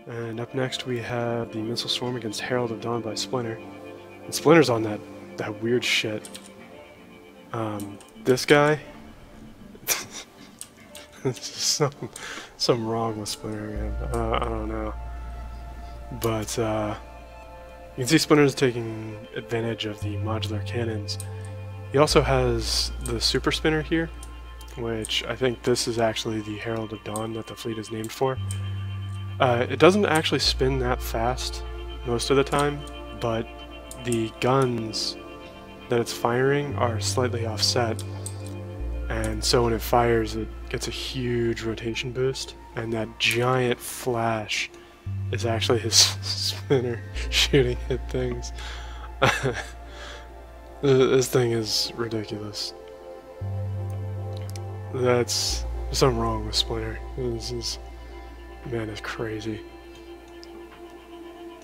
And up next we have the missile swarm against Herald of Dawn by Splinter. And Splinter's on that weird shit. This guy... There's something wrong with Splinter, man. I don't know. But, you can see Splinter's taking advantage of the modular cannons. He also has the Super Spinner here, which I think this is actually the Herald of Dawn that the fleet is named for. It doesn't actually spin that fast most of the time, but the guns that it's firing are slightly offset, and so when it fires it gets a huge rotation boost, and that giant flash is actually his spinner shooting at things. This thing is ridiculous. There's something wrong with Splinter. Man, it's crazy.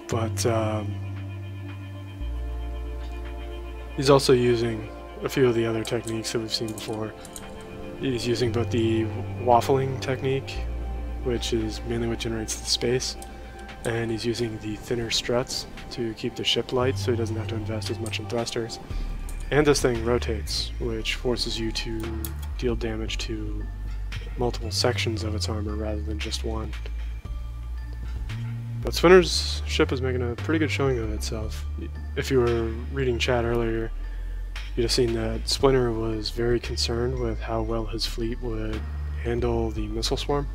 But he's also using a few of the other techniques that we've seen before. He's using both the waffling technique, which is mainly what generates the space, and he's using the thinner struts to keep the ship light so he doesn't have to invest as much in thrusters. And this thing rotates, which forces you to deal damage to multiple sections of its armor rather than just one. But Splinter's ship is making a pretty good showing of itself. If you were reading chat earlier, you'd have seen that Splinter was very concerned with how well his fleet would handle the missile swarm,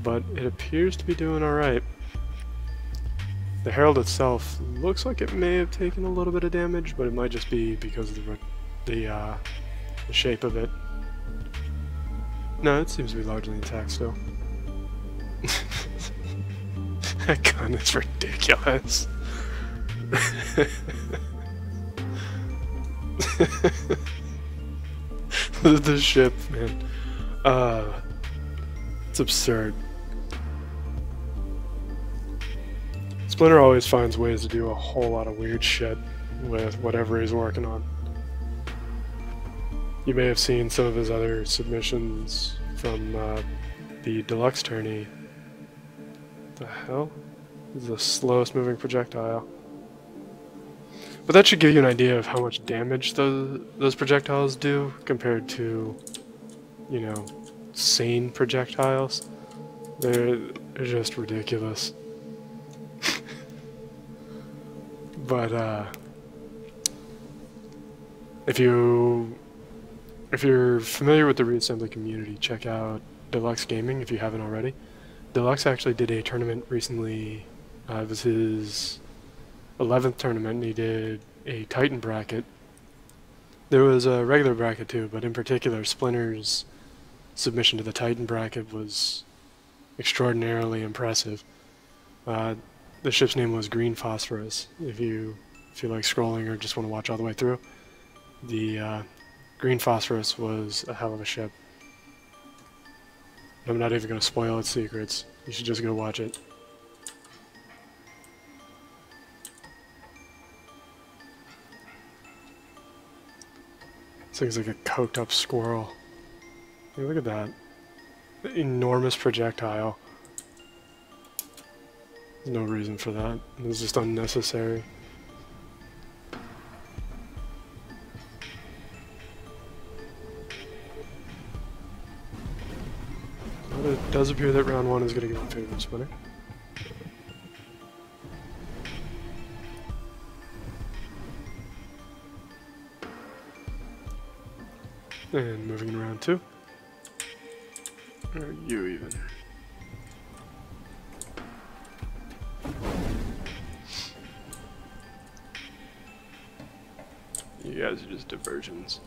but it appears to be doing alright. The Herald itself looks like it may have taken a little bit of damage, but it might just be because of the shape of it. No, it seems to be largely intact still. That gun is ridiculous. The ship, man. It's absurd. Splinter always finds ways to do a whole lot of weird shit with whatever he's working on. You may have seen some of his other submissions from the deluxe tourney. The hell? This is the slowest moving projectile. But that should give you an idea of how much damage those projectiles do compared to, you know, sane projectiles. They're just ridiculous. But if you're familiar with the Reassembly community, check out Deluxe Gaming if you haven't already. Deluxe actually did a tournament recently. It was his 11th tournament, and he did a Titan bracket. There was a regular bracket too, but in particular, Splinter's submission to the Titan bracket was extraordinarily impressive. The ship's name was Green Phosphorus. If you feel like scrolling or just want to watch all the way through, the Green Phosphorus was a hell of a ship. I'm not even going to spoil its secrets. You should just go watch it. This thing's like a coked up squirrel. Hey, look at that. The enormous projectile. There's no reason for that. It was just unnecessary. But it does appear that round one is going to go in favor of Splinter. And moving in round two. Or you even. You guys are just diversions.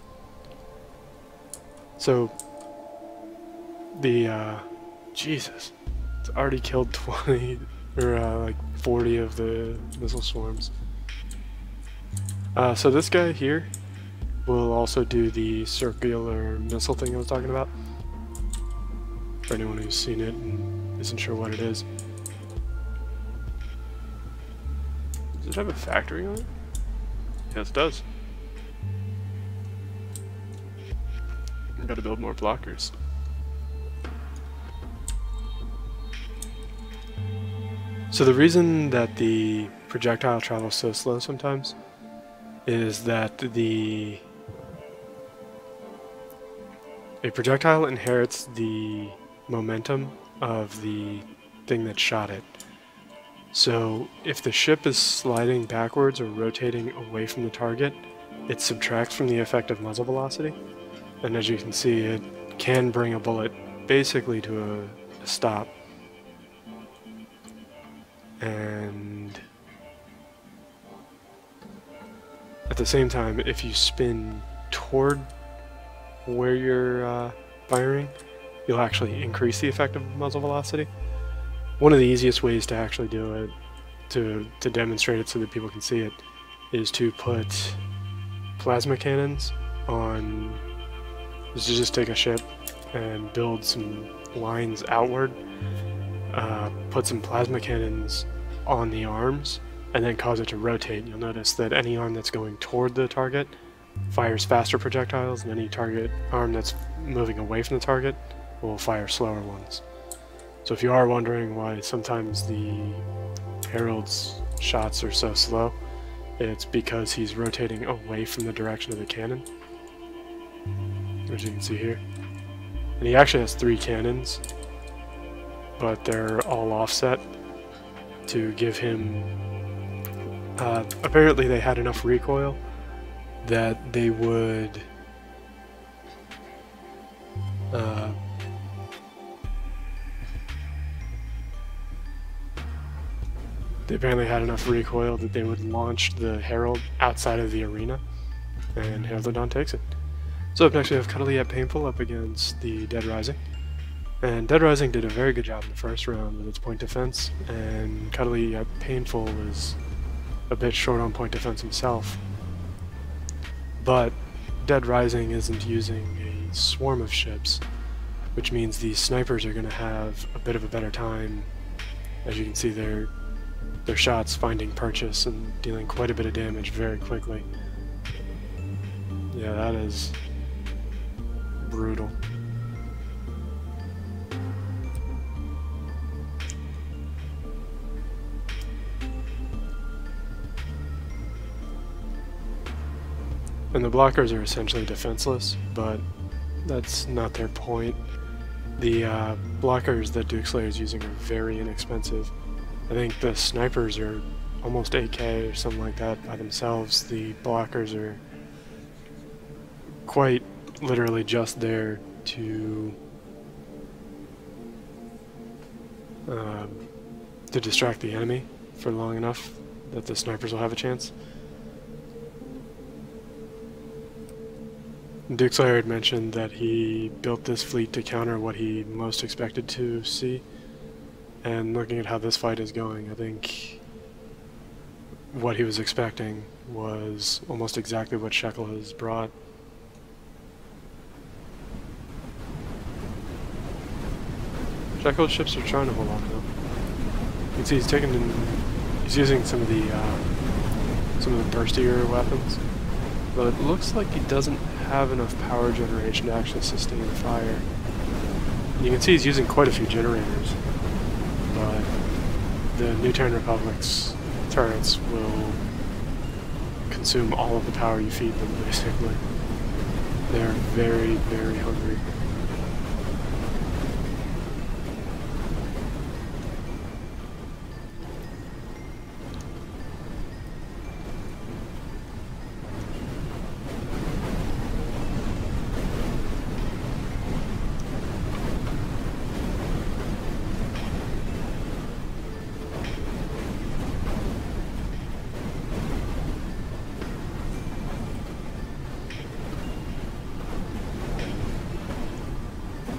So, Jesus, it's already killed 20, or like 40 of the missile swarms. So this guy here will also do the circular missile thing I was talking about. For anyone who's seen it and isn't sure what it is. Does it have a factory on it? Yes, it does. I've got to build more blockers. So the reason that the projectile travels so slow sometimes is that a projectile inherits the momentum of the thing that shot it. So if the ship is sliding backwards or rotating away from the target, it subtracts from the effective muzzle velocity. And as you can see, it can bring a bullet basically to a stop. And at the same time, if you spin toward where you're firing, you'll actually increase the effective muzzle velocity. One of the easiest ways to actually do it, to demonstrate it so that people can see it, is to put plasma cannons on, is to just take a ship and build some lines outward, put some plasma cannons on the arms, and then cause it to rotate. You'll notice that any arm that's going toward the target fires faster projectiles, and any arm that's moving away from the target will fire slower ones. So if you are wondering why sometimes the Herald's shots are so slow, it's because he's rotating away from the direction of the cannon, as you can see here. And he actually has 3 cannons, but they're all offset to give him... apparently they had enough recoil that they would... they apparently had enough recoil that they would launch the Herald outside of the arena, and Heraldodon takes it. So up next we have Cuddly at Painful up against the Dead Rising. And Dead Rising did a very good job in the first round with its point defense, and Cuddly at Painful was a bit short on point defense himself. But Dead Rising isn't using a swarm of ships, which means the snipers are going to have a bit of a better time. As you can see, their shots finding purchase and dealing quite a bit of damage very quickly. Yeah, that is brutal. And the blockers are essentially defenseless, but that's not their point. The blockers that Dukeslayer is using are very inexpensive. I think the snipers are almost 8k or something like that by themselves. The blockers are quite literally just there to distract the enemy for long enough that the snipers will have a chance. Dukeslayer had mentioned that he built this fleet to counter what he most expected to see, and looking at how this fight is going, I think what he was expecting was almost exactly what Shekel has brought. Shekel's ships are trying to hold on though. You can see he's using some of the burstier weapons, but it looks like he doesn't have enough power generation to actually sustain fire. And you can see he's using quite a few generators, but the new Terran Republic's turrets will consume all of the power you feed them, basically. They're very, very hungry.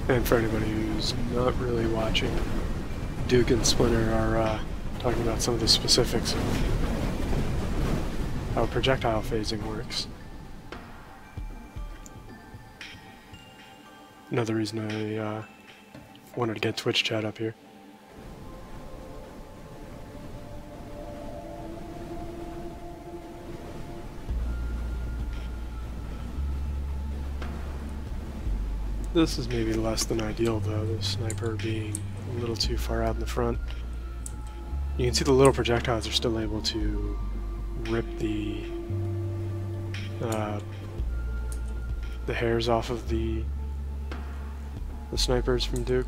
And for anybody who's not really watching, Duke and Splinter are talking about some of the specifics of how projectile phasing works. Another reason I wanted to get Twitch chat up here. This is maybe less than ideal though, the sniper being a little too far out in the front. You can see the little projectiles are still able to rip the hairs off of the snipers from Duke,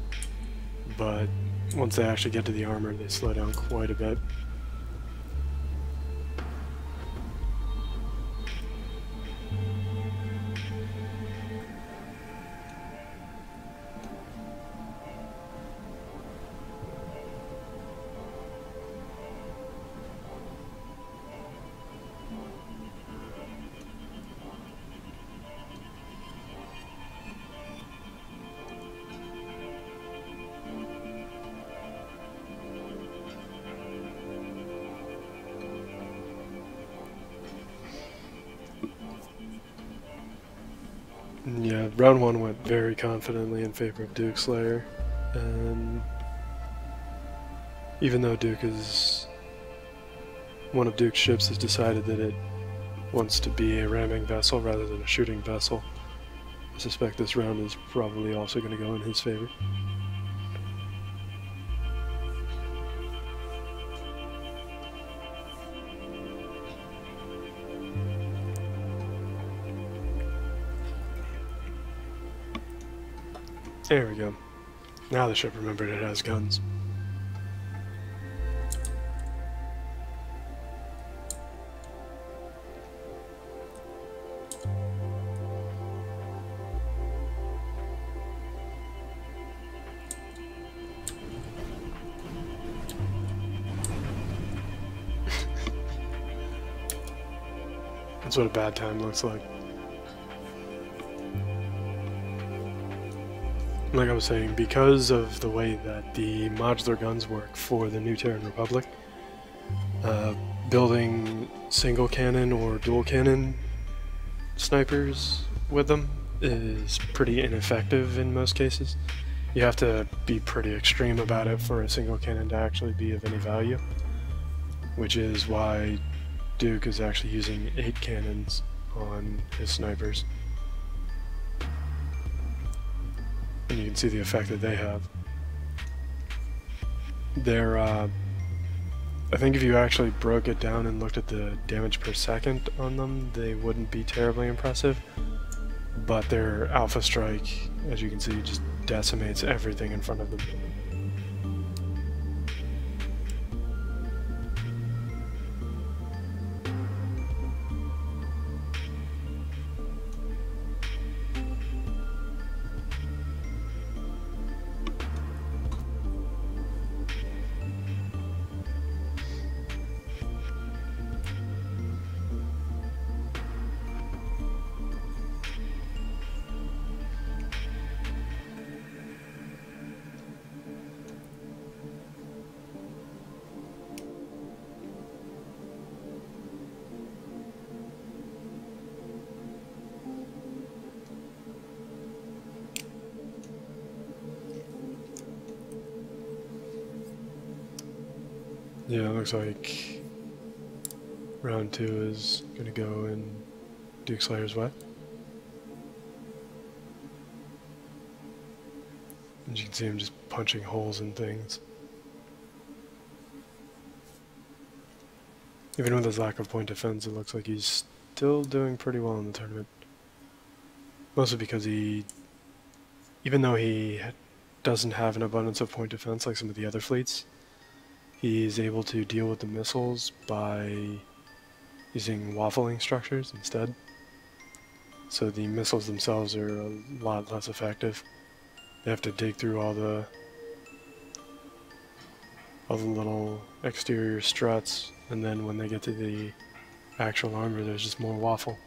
but once they actually get to the armor, they slow down quite a bit. Yeah, round one went very confidently in favor of Dukeslayer, and even though one of Duke's ships has decided that it wants to be a ramming vessel rather than a shooting vessel, I suspect this round is probably also going to go in his favor. There we go. Now the ship remembered it has guns. That's what a bad time looks like. Like I was saying, because of the way that the modular guns work for the new Terran Republic, building single cannon or dual cannon snipers with them is pretty ineffective in most cases. You have to be pretty extreme about it for a single cannon to actually be of any value, which is why Duke is actually using 8 cannons on his snipers. And you can see the effect that they have. They're, I think if you actually broke it down and looked at the damage per second on them, they wouldn't be terribly impressive. But their Alpha Strike, as you can see, just decimates everything in front of them. Yeah, it looks like round 2 is going to go in Dukeslayer's way. And you can see him just punching holes in things. Even with his lack of point defense, it looks like he's still doing pretty well in the tournament. Mostly because even though he doesn't have an abundance of point defense like some of the other fleets, he's able to deal with the missiles by using waffling structures instead. So the missiles themselves are a lot less effective. They have to dig through all the little exterior struts, and then when they get to the actual armor, there's just more waffle.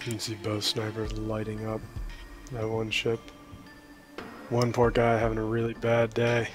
You can see both snipers lighting up that one ship. One poor guy having a really bad day.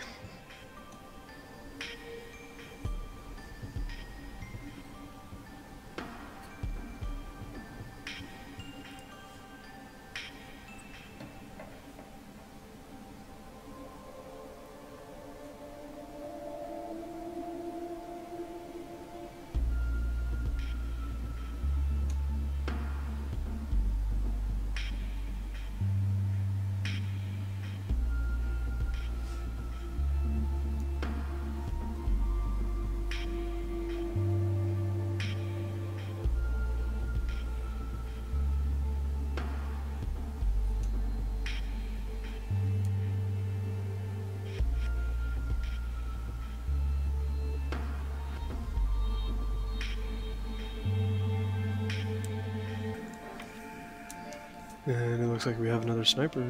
And it looks like we have another sniper,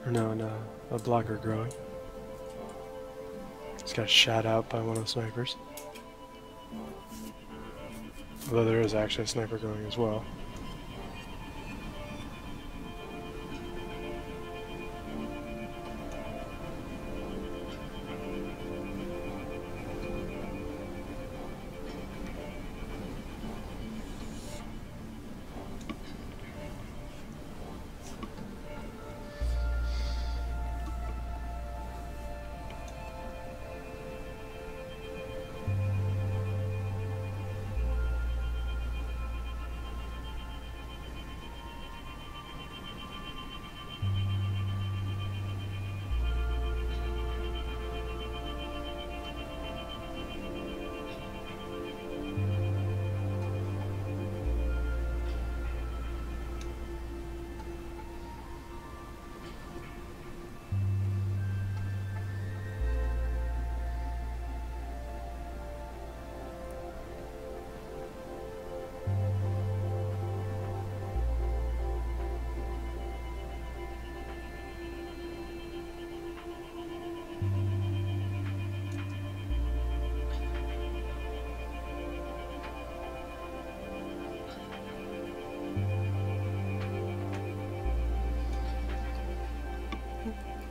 or no, a blocker growing. It's got shot out by one of the snipers. Although there is actually a sniper going as well.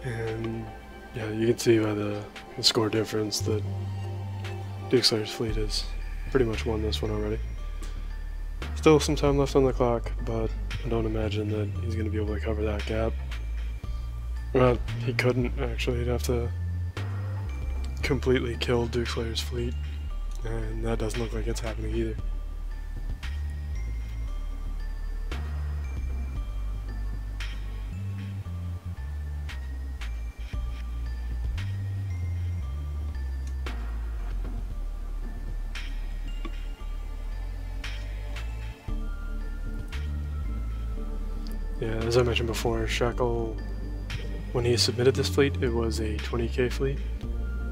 And yeah, you can see by the score difference that Dukeslayer's fleet has pretty much won this one already. Still some time left on the clock, but I don't imagine that he's going to be able to cover that gap. Well, he couldn't actually. He'd have to completely kill Dukeslayer's fleet, and that doesn't look like it's happening either. Yeah, as I mentioned before, Shekel, when he submitted this fleet, it was a 20k fleet,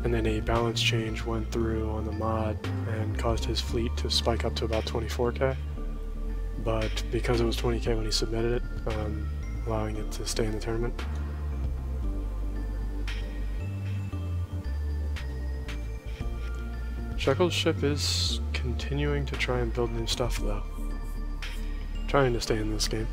and then a balance change went through on the mod and caused his fleet to spike up to about 24k. But because it was 20k when he submitted it, allowing it to stay in the tournament. Shekel's ship is continuing to try and build new stuff though, trying to stay in this game.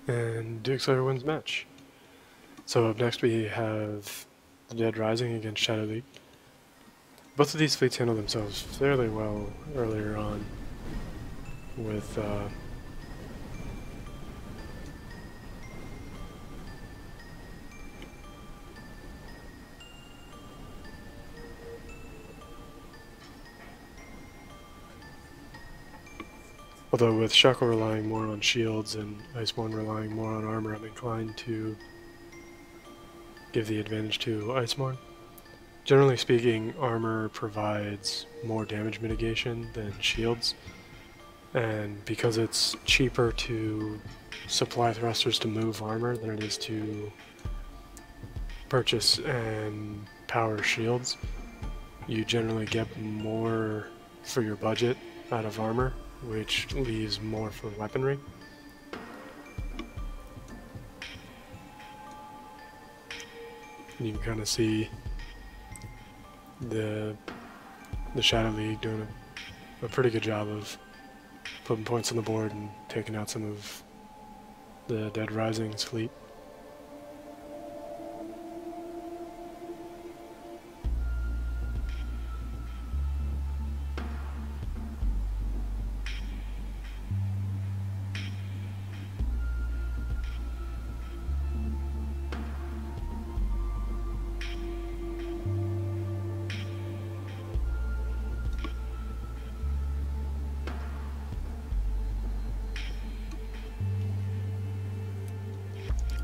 And Dukeslayer wins match. So up next we have the Dead Rising against Shadow League. Both of these fleets handled themselves fairly well earlier on with although with Shekel relying more on shields and Icemourn relying more on armor, I'm inclined to give the advantage to Icemourn. Generally speaking, armor provides more damage mitigation than shields, and because it's cheaper to supply thrusters to move armor than it is to purchase and power shields, you generally get more for your budget out of armor, which leaves more for weaponry. You can kind of see the Shadow League doing a pretty good job of putting points on the board and taking out some of the Dead Rising's fleet.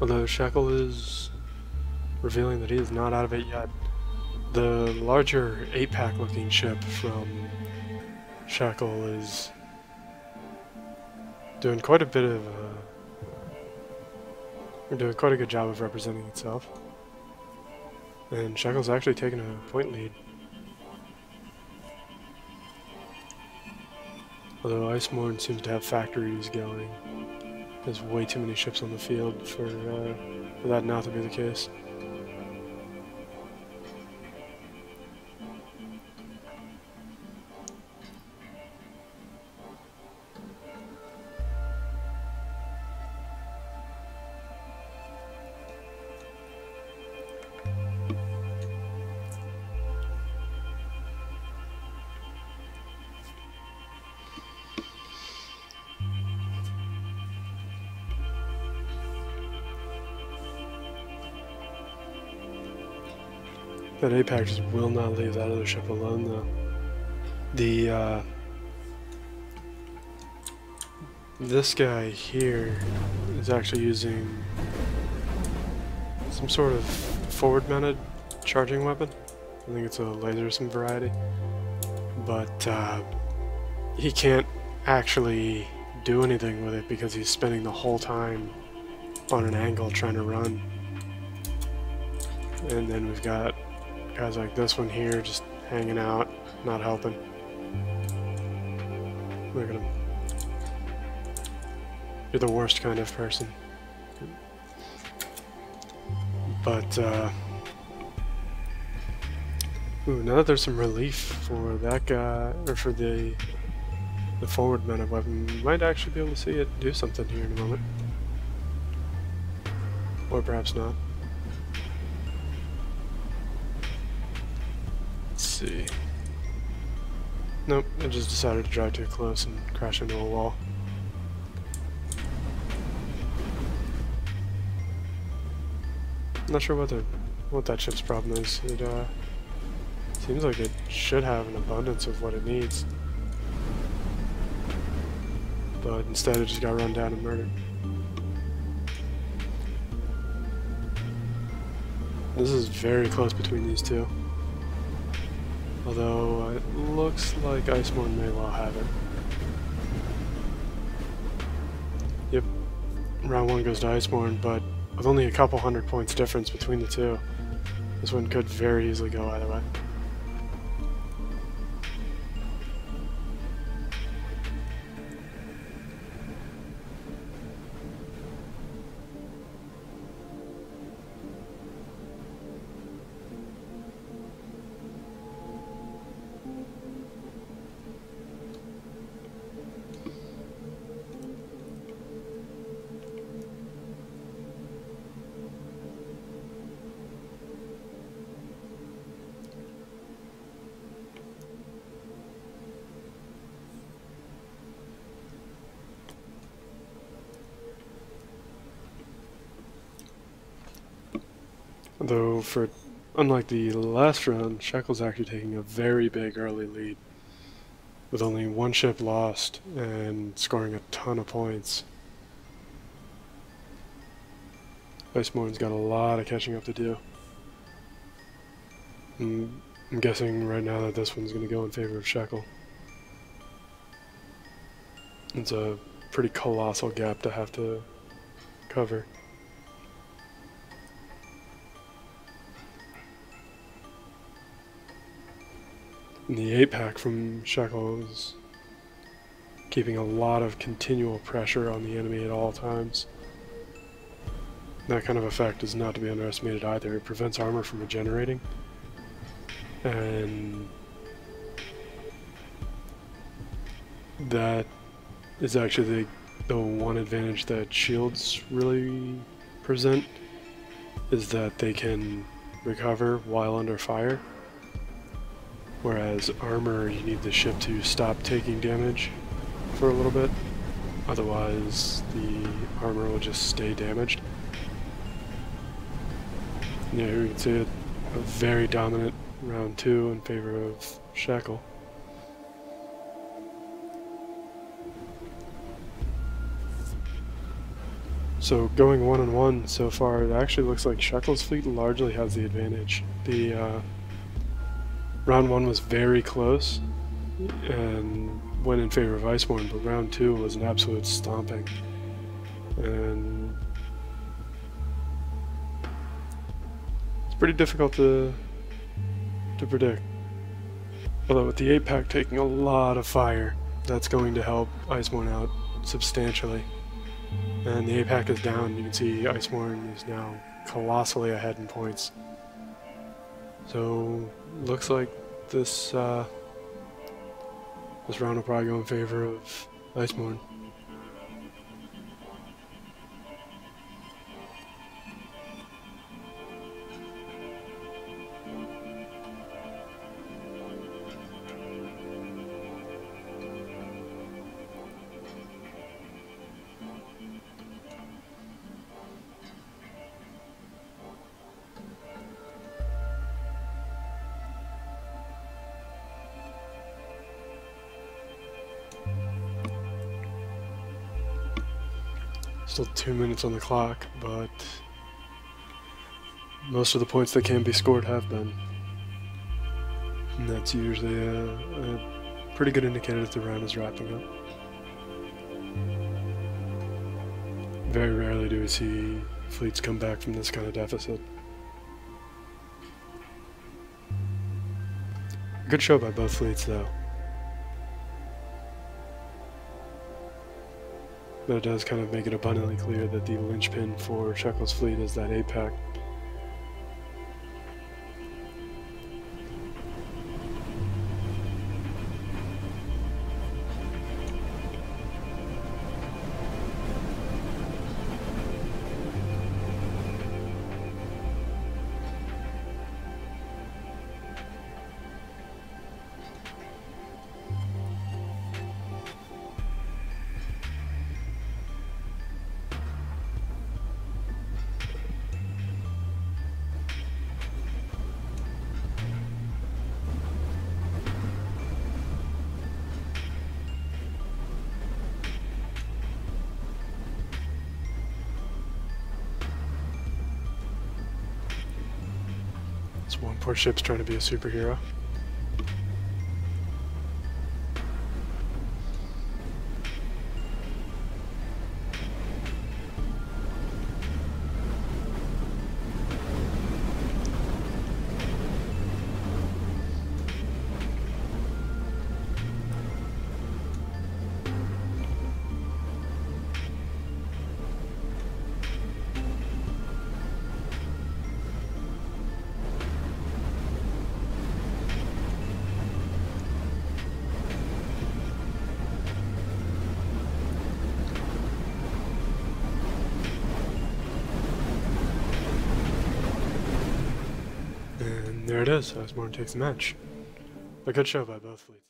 Although Shekel is revealing that he is not out of it yet. The larger 8-pack looking ship from Shekel is doing quite a bit of doing quite a good job of representing itself. And Shekel's actually taking a point lead. Although Icemourn seems to have factories going. There's way too many ships on the field for that not to be the case. That APAC just will not leave that other ship alone, though. This guy here is actually using some sort of forward-mounted charging weapon. I think it's a laser of some variety. But he can't actually do anything with it because he's spending the whole time on an angle trying to run. And then we've got guys like this one here just hanging out, not helping. Look at him. You're the worst kind of person. But, ooh, now that there's some relief for that guy, or for the forward mounted weapon, we might actually be able to see it do something here in a moment. Or perhaps not. See. Nope, it just decided to drive too close and crash into a wall. I'm not sure what that ship's problem is. It seems like it should have an abundance of what it needs, but instead it just got run down and murdered. This is very close between these two. Although, it looks like Icemourn may well have it. Yep, round one goes to Icemourn, but with only a couple hundred points difference between the two, this one could very easily go either way. Though, unlike the last round, Shekel's actually taking a very big early lead, with only one ship lost and scoring a ton of points. Icemourn's got a lot of catching up to do. I'm guessing right now that this one's going to go in favor of Shekel. It's a pretty colossal gap to have to cover. And the 8-pack from Shekel is keeping a lot of continual pressure on the enemy at all times. That kind of effect is not to be underestimated either. It prevents armor from regenerating, and that is actually the one advantage that shields really present, is that they can recover while under fire. Whereas armor, you need the ship to stop taking damage for a little bit, otherwise the armor will just stay damaged. Yeah, here you can see it, a very dominant round 2 in favor of Shekel. So going 1-on-1 so far, it actually looks like shekel's fleet largely has the advantage. The round 1 was very close and went in favor of Icemourn, but round 2 was an absolute stomping. And it's pretty difficult to predict. Although with the 8-pack taking a lot of fire, that's going to help Icemourn out substantially. And the 8-pack is down. You can see Icemourn is now colossally ahead in points. So looks like this this round will probably go in favor of Icemourn. Still 2 minutes on the clock, but most of the points that can be scored have been. And that's usually a pretty good indicator that the round is wrapping up. Very rarely do we see fleets come back from this kind of deficit. Good show by both fleets, though. But it does kind of make it abundantly clear that the linchpin for shekel's fleet is that 8-pack. One poor ship's trying to be a superhero. There it is. Icemourn takes the match. A good show by both fleets.